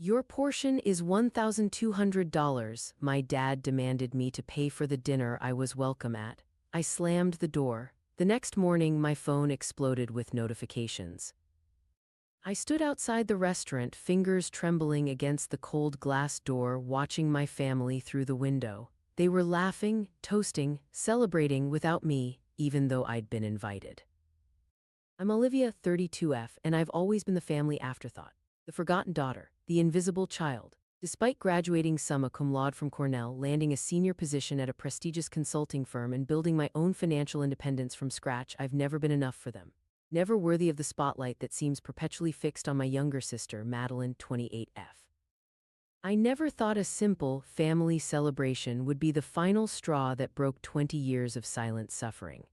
Your portion is $1,200, my dad demanded me to pay for the dinner I was welcome at. I slammed the door. The next morning, my phone exploded with notifications. I stood outside the restaurant, fingers trembling against the cold glass door, watching my family through the window. They were laughing, toasting, celebrating without me, even though I'd been invited. I'm Olivia, 32F, and I've always been the family afterthought, the forgotten daughter, the invisible child. Despite graduating summa cum laude from Cornell, landing a senior position at a prestigious consulting firm, and building my own financial independence from scratch, I've never been enough for them. Never worthy of the spotlight that seems perpetually fixed on my younger sister, Madeline, 28F. I never thought a simple family celebration would be the final straw that broke 20 years of silent suffering.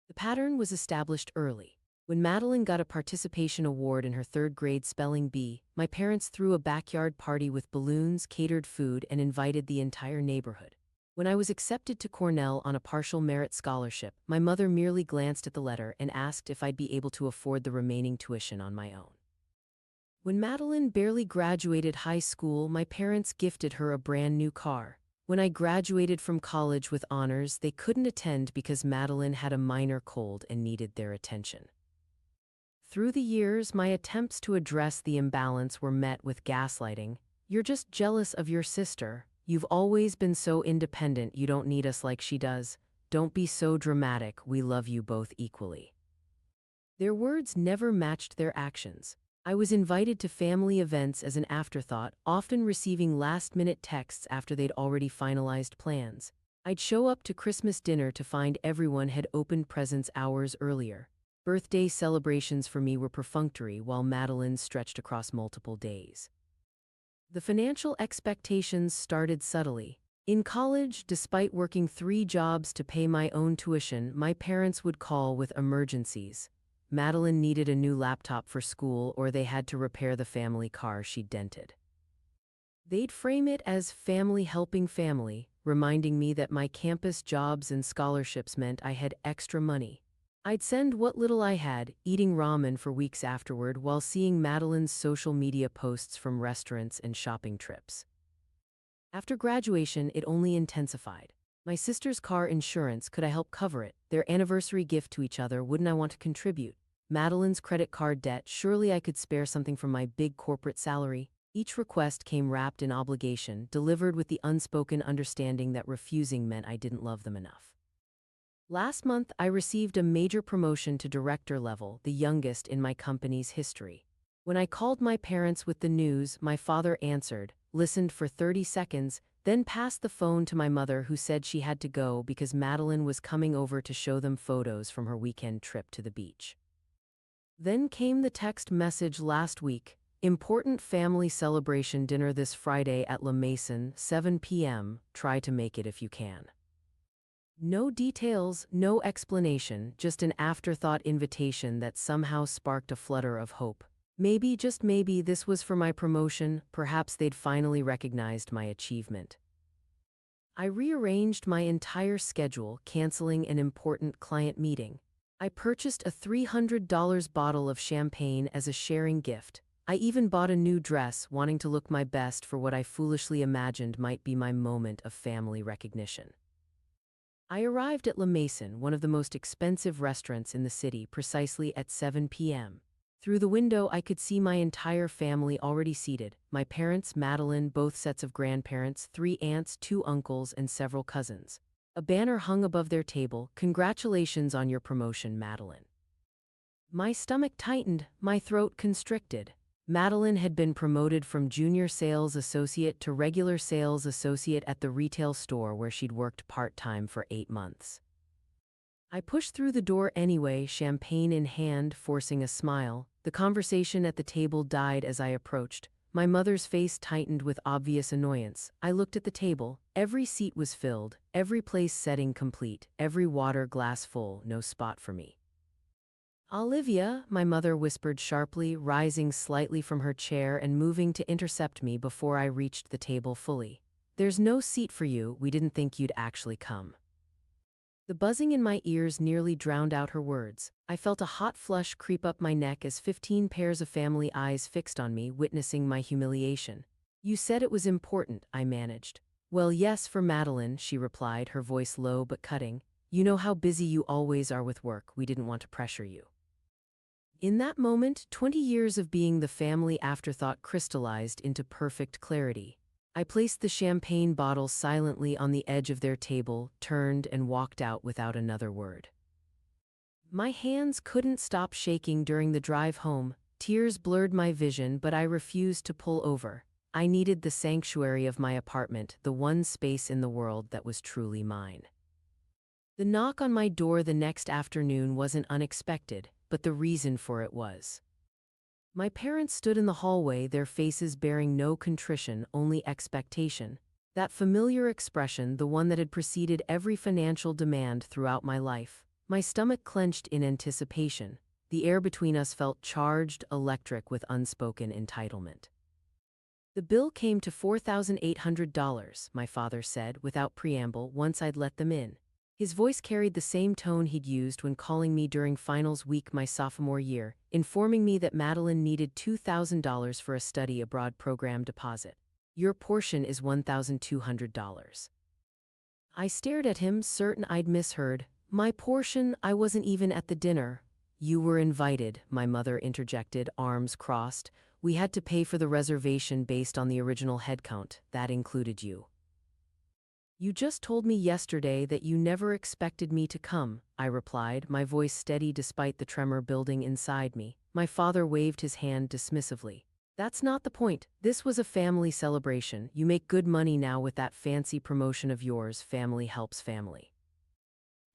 The pattern was established early. When Madeline got a participation award in her third grade spelling bee, my parents threw a backyard party with balloons, catered food, and invited the entire neighborhood. When I was accepted to Cornell on a partial merit scholarship, my mother merely glanced at the letter and asked if I'd be able to afford the remaining tuition on my own. When Madeline barely graduated high school, my parents gifted her a brand new car. When I graduated from college with honors, they couldn't attend because Madeline had a minor cold and needed their attention. Through the years, my attempts to address the imbalance were met with gaslighting. You're just jealous of your sister. You've always been so independent, you don't need us like she does. Don't be so dramatic, we love you both equally. Their words never matched their actions. I was invited to family events as an afterthought, often receiving last-minute texts after they'd already finalized plans. I'd show up to Christmas dinner to find everyone had opened presents hours earlier. Birthday celebrations for me were perfunctory, while Madeline's stretched across multiple days. The financial expectations started subtly. In college, despite working 3 jobs to pay my own tuition, my parents would call with emergencies. Madeline needed a new laptop for school, or they had to repair the family car she'd dented. They'd frame it as family helping family, reminding me that my campus jobs and scholarships meant I had extra money. I'd send what little I had, eating ramen for weeks afterward while seeing Madeline's social media posts from restaurants and shopping trips. After graduation, it only intensified. My sister's car insurance, could I help cover it? Their anniversary gift to each other, wouldn't I want to contribute? Madeline's credit card debt, surely I could spare something from my big corporate salary? Each request came wrapped in obligation, delivered with the unspoken understanding that refusing meant I didn't love them enough. Last month, I received a major promotion to director level, the youngest in my company's history. When I called my parents with the news, my father answered, listened for 30 seconds, then passed the phone to my mother, who said she had to go because Madeline was coming over to show them photos from her weekend trip to the beach. Then came the text message last week: important family celebration dinner this Friday at La Maison, 7 p.m., try to make it if you can. No details, no explanation, just an afterthought invitation that somehow sparked a flutter of hope. Maybe, just maybe, this was for my promotion. Perhaps they'd finally recognized my achievement. I rearranged my entire schedule, canceling an important client meeting. I purchased a $300 bottle of champagne as a sharing gift. I even bought a new dress, wanting to look my best for what I foolishly imagined might be my moment of family recognition. I arrived at La Maison, one of the most expensive restaurants in the city, precisely at 7 p.m. Through the window, I could see my entire family already seated: my parents, Madeline, both sets of grandparents, 3 aunts, 2 uncles, and several cousins. A banner hung above their table: "Congratulations on your promotion, Madeline." My stomach tightened, my throat constricted. Madeline had been promoted from junior sales associate to regular sales associate at the retail store where she'd worked part-time for 8 months. I pushed through the door anyway, champagne in hand, forcing a smile. The conversation at the table died as I approached. My mother's face tightened with obvious annoyance. I looked at the table. Every seat was filled, every place setting complete, every water glass full, no spot for me. "Olivia," my mother whispered sharply, rising slightly from her chair and moving to intercept me before I reached the table fully. "There's no seat for you, we didn't think you'd actually come." The buzzing in my ears nearly drowned out her words. I felt a hot flush creep up my neck as 15 pairs of family eyes fixed on me, witnessing my humiliation. You said it was important, I managed. Well, yes, for Madeline, she replied, her voice low but cutting. You know how busy you always are with work. We didn't want to pressure you. In that moment, 20 years of being the family afterthought crystallized into perfect clarity. I placed the champagne bottle silently on the edge of their table, turned and walked out without another word. My hands couldn't stop shaking during the drive home. Tears blurred my vision, but I refused to pull over. I needed the sanctuary of my apartment, the one space in the world that was truly mine. The knock on my door the next afternoon wasn't unexpected, but the reason for it was. My parents stood in the hallway, their faces bearing no contrition, only expectation. That familiar expression, the one that had preceded every financial demand throughout my life. My stomach clenched in anticipation. The air between us felt charged, electric with unspoken entitlement. The bill came to $4,800, my father said, without preamble, once I'd let them in. His voice carried the same tone he'd used when calling me during finals week my sophomore year, informing me that Madeline needed $2,000 for a study abroad program deposit. Your portion is $1,200. I stared at him, certain I'd misheard. My portion? I wasn't even at the dinner. You were invited, my mother interjected, arms crossed. We had to pay for the reservation based on the original headcount. That included you. You just told me yesterday that you never expected me to come, I replied, my voice steady despite the tremor building inside me. My father waved his hand dismissively. That's not the point. This was a family celebration. You make good money now with that fancy promotion of yours, Family Helps Family.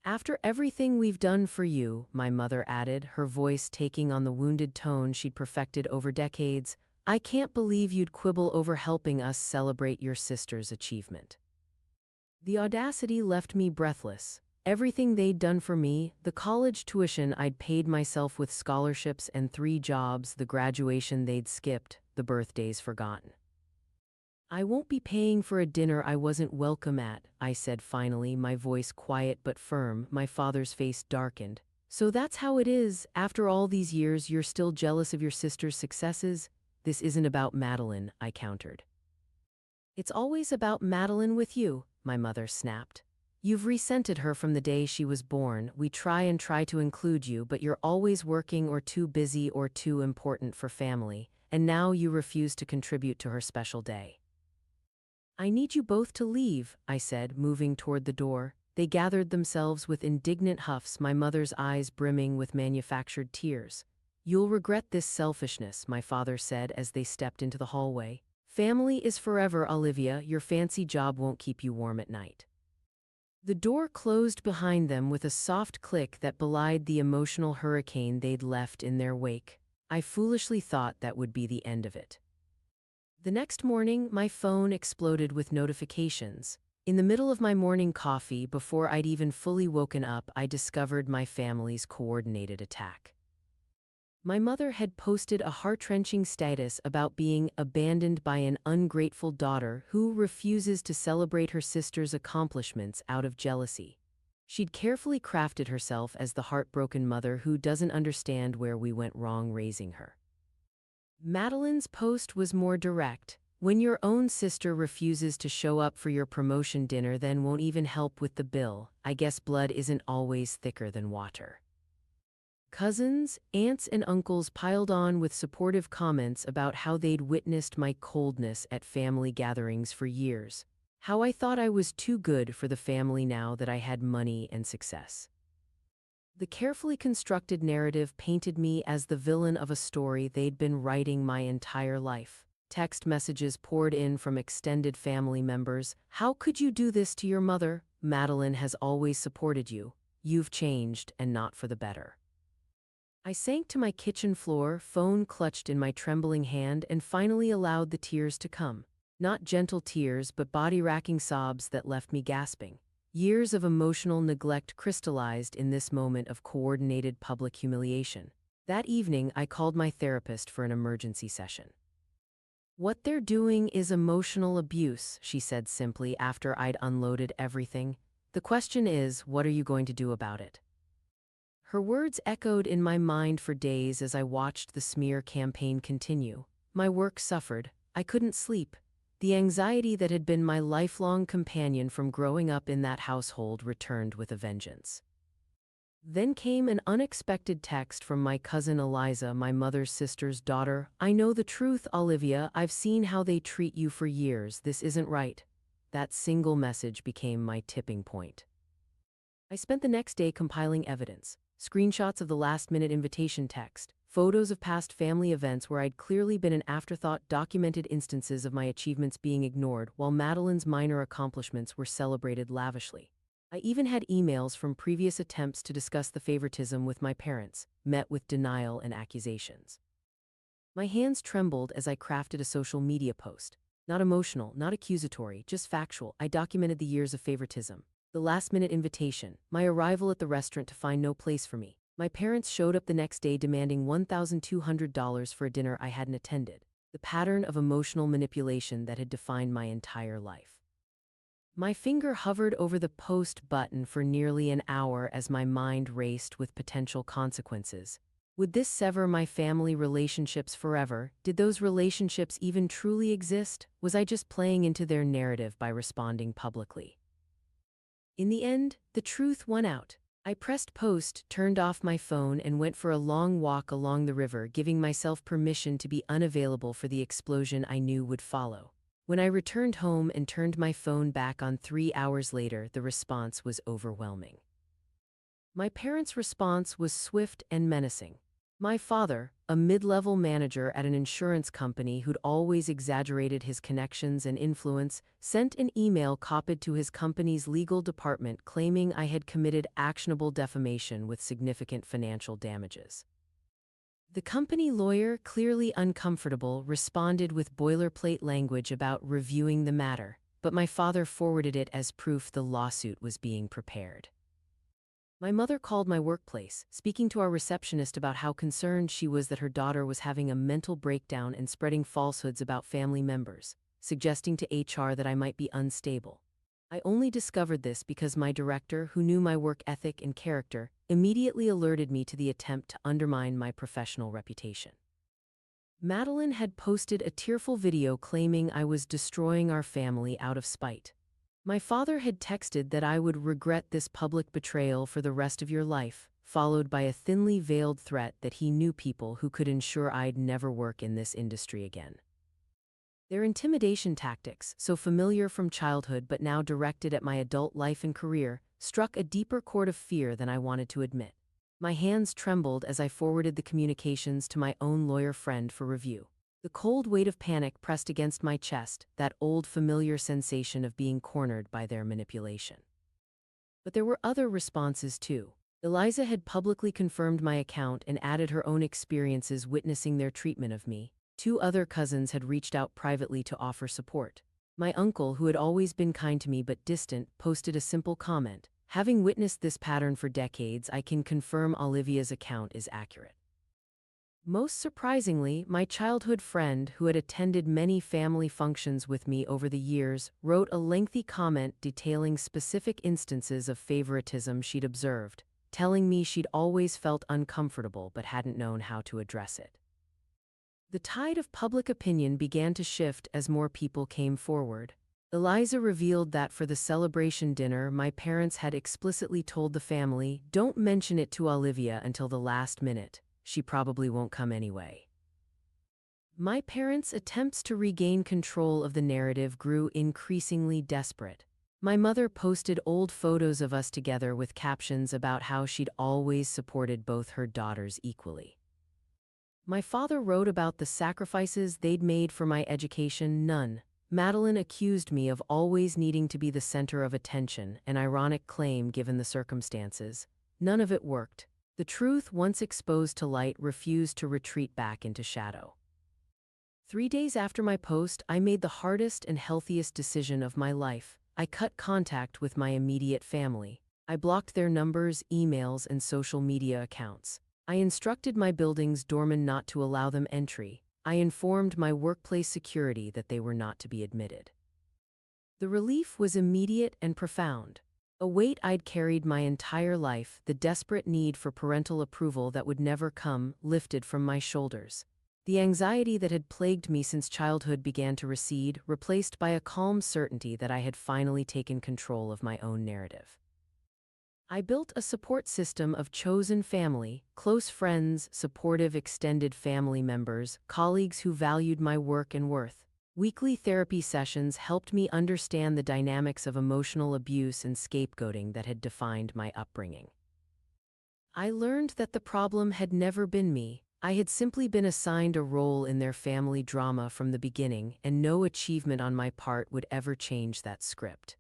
After everything we've done for you, my mother added, her voice taking on the wounded tone she'd perfected over decades, I can't believe you'd quibble over helping us celebrate your sister's achievement. The audacity left me breathless. Everything they'd done for me, the college tuition I'd paid myself with scholarships and 3 jobs, the graduation they'd skipped, the birthdays forgotten. I won't be paying for a dinner I wasn't welcome at, I said finally, my voice quiet but firm. My father's face darkened. So that's how it is. After all these years, you're still jealous of your sister's successes? This isn't about Madeline, I countered. It's always about Madeline with you, my mother snapped. You've resented her from the day she was born. We try to include you, but you're always working or too busy or too important for family, and now you refuse to contribute to her special day. I need you both to leave, I said, moving toward the door. They gathered themselves with indignant huffs, my mother's eyes brimming with manufactured tears. You'll regret this selfishness, my father said as they stepped into the hallway. Family is forever, Olivia. Your fancy job won't keep you warm at night. The door closed behind them with a soft click that belied the emotional hurricane they'd left in their wake. I foolishly thought that would be the end of it. The next morning, my phone exploded with notifications. In the middle of my morning coffee, before I'd even fully woken up, I discovered my family's coordinated attack. My mother had posted a heart-wrenching status about being abandoned by an ungrateful daughter who refuses to celebrate her sister's accomplishments out of jealousy. She'd carefully crafted herself as the heartbroken mother who doesn't understand where we went wrong raising her. Madeline's post was more direct. When your own sister refuses to show up for your promotion dinner, then won't even help with the bill, I guess blood isn't always thicker than water. Cousins, aunts, and uncles piled on with supportive comments about how they'd witnessed my coldness at family gatherings for years, how I thought I was too good for the family now that I had money and success. The carefully constructed narrative painted me as the villain of a story they'd been writing my entire life. Text messages poured in from extended family members. How could you do this to your mother? Madeline has always supported you. You've changed, and not for the better. I sank to my kitchen floor, phone clutched in my trembling hand, and finally allowed the tears to come. Not gentle tears, but body-racking sobs that left me gasping. Years of emotional neglect crystallized in this moment of coordinated public humiliation. That evening, I called my therapist for an emergency session. What they're doing is emotional abuse, she said simply after I'd unloaded everything. The question is, what are you going to do about it? Her words echoed in my mind for days as I watched the smear campaign continue. My work suffered. I couldn't sleep. The anxiety that had been my lifelong companion from growing up in that household returned with a vengeance. Then came an unexpected text from my cousin Eliza, my mother's sister's daughter. "I know the truth, Olivia. I've seen how they treat you for years. This isn't right." That single message became my tipping point. I spent the next day compiling evidence, screenshots of the last-minute invitation text, photos of past family events where I'd clearly been an afterthought, documented instances of my achievements being ignored while Madeline's minor accomplishments were celebrated lavishly. I even had emails from previous attempts to discuss the favoritism with my parents, met with denial and accusations. My hands trembled as I crafted a social media post. Not emotional, not accusatory, just factual. I documented the years of favoritism, the last-minute invitation, my arrival at the restaurant to find no place for me. My parents showed up the next day demanding $1,200 for a dinner I hadn't attended, the pattern of emotional manipulation that had defined my entire life. My finger hovered over the post button for nearly an hour as my mind raced with potential consequences. Would this sever my family relationships forever? Did those relationships even truly exist? Was I just playing into their narrative by responding publicly? In the end, the truth won out. I pressed post, turned off my phone, and went for a long walk along the river, giving myself permission to be unavailable for the explosion I knew would follow. When I returned home and turned my phone back on 3 hours later, the response was overwhelming. My parents' response was swift and menacing. My father, a mid-level manager at an insurance company who'd always exaggerated his connections and influence, sent an email copied to his company's legal department claiming I had committed actionable defamation with significant financial damages. The company lawyer, clearly uncomfortable, responded with boilerplate language about reviewing the matter, but my father forwarded it as proof the lawsuit was being prepared. My mother called my workplace, speaking to our receptionist about how concerned she was that her daughter was having a mental breakdown and spreading falsehoods about family members, suggesting to HR that I might be unstable. I only discovered this because my director, who knew my work ethic and character, immediately alerted me to the attempt to undermine my professional reputation. Madeline had posted a tearful video claiming I was destroying our family out of spite. My father had texted that I would regret this public betrayal for the rest of your life, followed by a thinly veiled threat that he knew people who could ensure I'd never work in this industry again. Their intimidation tactics, so familiar from childhood but now directed at my adult life and career, struck a deeper chord of fear than I wanted to admit. My hands trembled as I forwarded the communications to my own lawyer friend for review. The cold weight of panic pressed against my chest, that old familiar sensation of being cornered by their manipulation. But there were other responses too. Eliza had publicly confirmed my account and added her own experiences witnessing their treatment of me. 2 other cousins had reached out privately to offer support. My uncle, who had always been kind to me but distant, posted a simple comment. "Having witnessed this pattern for decades, I can confirm Olivia's account is accurate." Most surprisingly, my childhood friend, who had attended many family functions with me over the years, wrote a lengthy comment detailing specific instances of favoritism she'd observed, telling me she'd always felt uncomfortable but hadn't known how to address it. The tide of public opinion began to shift as more people came forward. Eliza revealed that for the celebration dinner, my parents had explicitly told the family, "Don't mention it to Olivia until the last minute. She probably won't come anyway." My parents' attempts to regain control of the narrative grew increasingly desperate. My mother posted old photos of us together with captions about how she'd always supported both her daughters equally. My father wrote about the sacrifices they'd made for my education. None. Madeline accused me of always needing to be the center of attention, an ironic claim given the circumstances. None of it worked. The truth, once exposed to light, refused to retreat back into shadow. 3 days after my post, I made the hardest and healthiest decision of my life. I cut contact with my immediate family. I blocked their numbers, emails, and social media accounts. I instructed my building's doorman not to allow them entry. I informed my workplace security that they were not to be admitted. The relief was immediate and profound. A weight I'd carried my entire life, the desperate need for parental approval that would never come, lifted from my shoulders. The anxiety that had plagued me since childhood began to recede, replaced by a calm certainty that I had finally taken control of my own narrative. I built a support system of chosen family, close friends, supportive extended family members, colleagues who valued my work and worth. Weekly therapy sessions helped me understand the dynamics of emotional abuse and scapegoating that had defined my upbringing. I learned that the problem had never been me. I had simply been assigned a role in their family drama from the beginning, and no achievement on my part would ever change that script.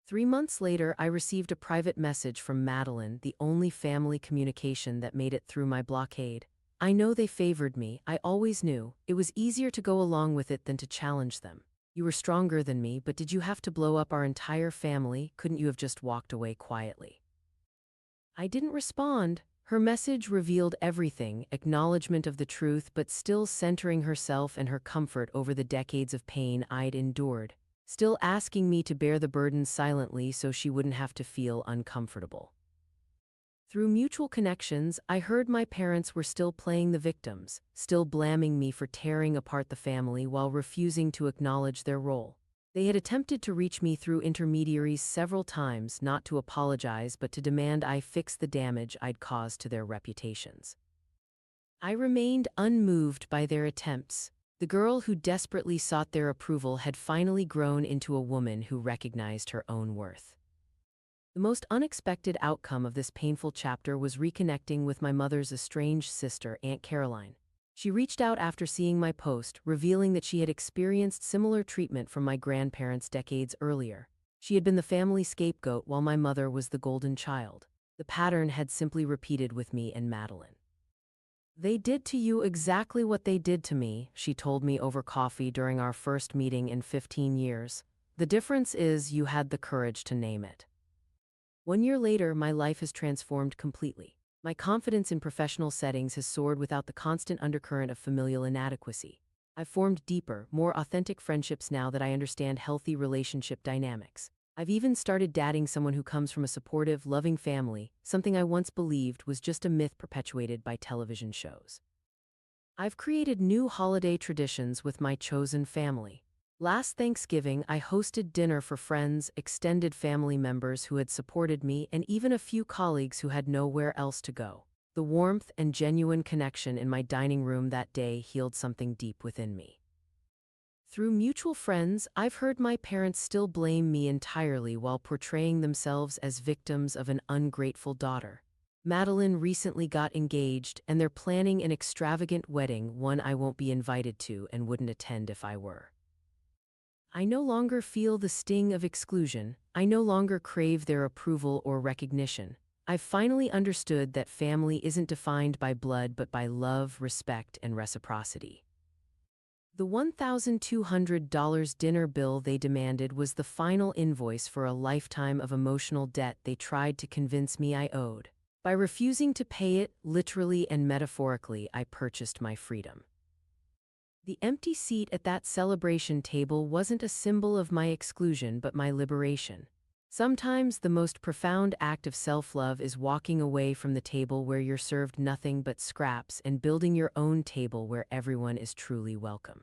3 months later, I received a private message from Madeline, the only family communication that made it through my blockade. I know they favored me, I always knew. It was easier to go along with it than to challenge them. You were stronger than me, but did you have to blow up our entire family? Couldn't you have just walked away quietly? I didn't respond. Her message revealed everything, acknowledgement of the truth, but still centering herself and her comfort over the decades of pain I'd endured. Still asking me to bear the burden silently so she wouldn't have to feel uncomfortable. Through mutual connections, I heard my parents were still playing the victims, still blaming me for tearing apart the family while refusing to acknowledge their role. They had attempted to reach me through intermediaries several times, not to apologize but to demand I fix the damage I'd caused to their reputations. I remained unmoved by their attempts. The girl who desperately sought their approval had finally grown into a woman who recognized her own worth. The most unexpected outcome of this painful chapter was reconnecting with my mother's estranged sister, Aunt Caroline. She reached out after seeing my post, revealing that she had experienced similar treatment from my grandparents decades earlier. She had been the family scapegoat while my mother was the golden child. The pattern had simply repeated with me and Madeline. "They did to you exactly what they did to me," she told me over coffee during our first meeting in 15 years. "The difference is you had the courage to name it." 1 year later, my life has transformed completely. My confidence in professional settings has soared without the constant undercurrent of familial inadequacy. I've formed deeper, more authentic friendships now that I understand healthy relationship dynamics. I've even started dating someone who comes from a supportive, loving family, something I once believed was just a myth perpetuated by television shows. I've created new holiday traditions with my chosen family. Last Thanksgiving, I hosted dinner for friends, extended family members who had supported me, and even a few colleagues who had nowhere else to go. The warmth and genuine connection in my dining room that day healed something deep within me. Through mutual friends, I've heard my parents still blame me entirely while portraying themselves as victims of an ungrateful daughter. Madeline recently got engaged, and they're planning an extravagant wedding, one I won't be invited to and wouldn't attend if I were. I no longer feel the sting of exclusion. I no longer crave their approval or recognition. I've finally understood that family isn't defined by blood but by love, respect, and reciprocity. The $1,200 dinner bill they demanded was the final invoice for a lifetime of emotional debt they tried to convince me I owed. By refusing to pay it, literally and metaphorically, I purchased my freedom. The empty seat at that celebration table wasn't a symbol of my exclusion but my liberation. Sometimes the most profound act of self-love is walking away from the table where you're served nothing but scraps and building your own table where everyone is truly welcome.